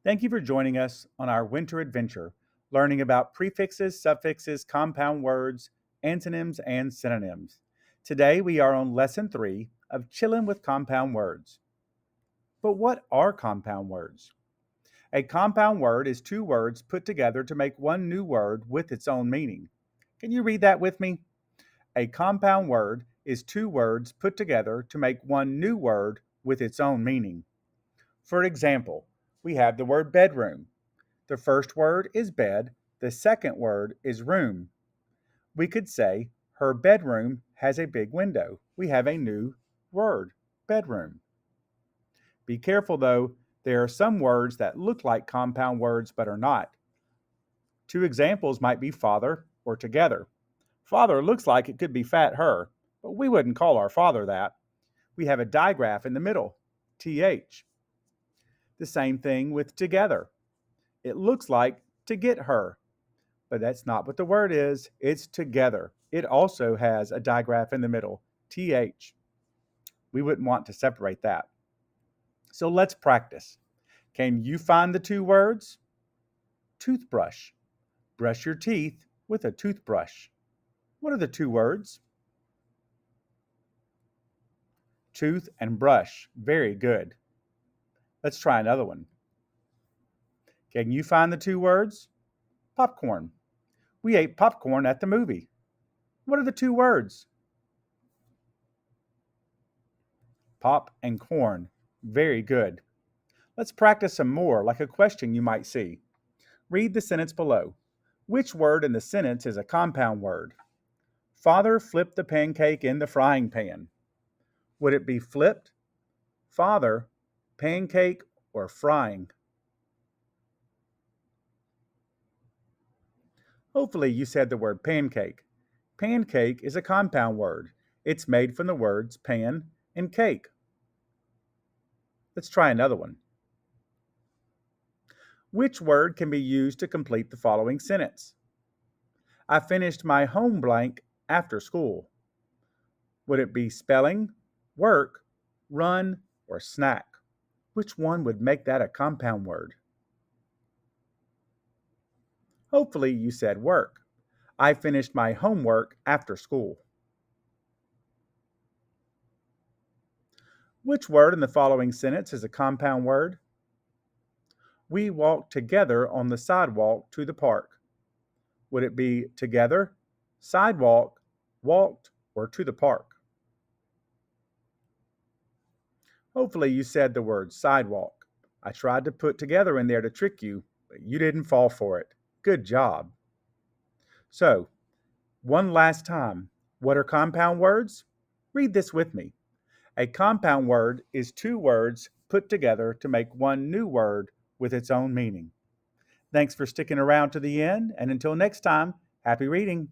Thank you for joining us on our winter adventure, learning about prefixes, suffixes, compound words, antonyms, and synonyms. Today we are on lesson 3 of Chillin with Compound Words. But what are compound words? A compound word is two words put together to make one new word with its own meaning. Can you read that with me? A compound word is two words put together to make one new word with its own meaning. For example, we have the word bedroom. The first word is bed, the second word is room. We could say, her bedroom has a big window. We have a new word, bedroom. Be careful though, there are some words that look like compound words but are not. Two examples might be father or together. Father looks like it could be fat her, but we wouldn't call our father that. We have a digraph in the middle, th. The same thing with together. It looks like to get her, but that's not what the word is. It's together. It also has a digraph in the middle, th. We wouldn't want to separate that. So let's practice. Can you find the two words? Toothbrush. Brush your teeth with a toothbrush. What are the two words? Tooth and brush. Very good. Let's try another one. Can you find the two words? Popcorn. We ate popcorn at the movie. What are the two words? Pop and corn. Very good. Let's practice some more, like a question you might see. Read the sentence below. Which word in the sentence is a compound word? Father flipped the pancake in the frying pan. Would it be flipped, father, pancake, or frying? Hopefully you said the word pancake. Pancake is a compound word. It's made from the words pan and cake. Let's try another one. Which word can be used to complete the following sentence? I finished my home blank after school. Would it be spelling, work, run, or snack? Which one would make that a compound word? Hopefully you said work. I finished my homework after school. Which word in the following sentence is a compound word? We walked together on the sidewalk to the park. Would it be together, sidewalk, walked, or to the park? Hopefully you said the word sidewalk. I tried to put together in there to trick you, but you didn't fall for it. Good job. So, one last time, what are compound words? Read this with me. A compound word is two words put together to make one new word with its own meaning. Thanks for sticking around to the end, and until next time, happy reading.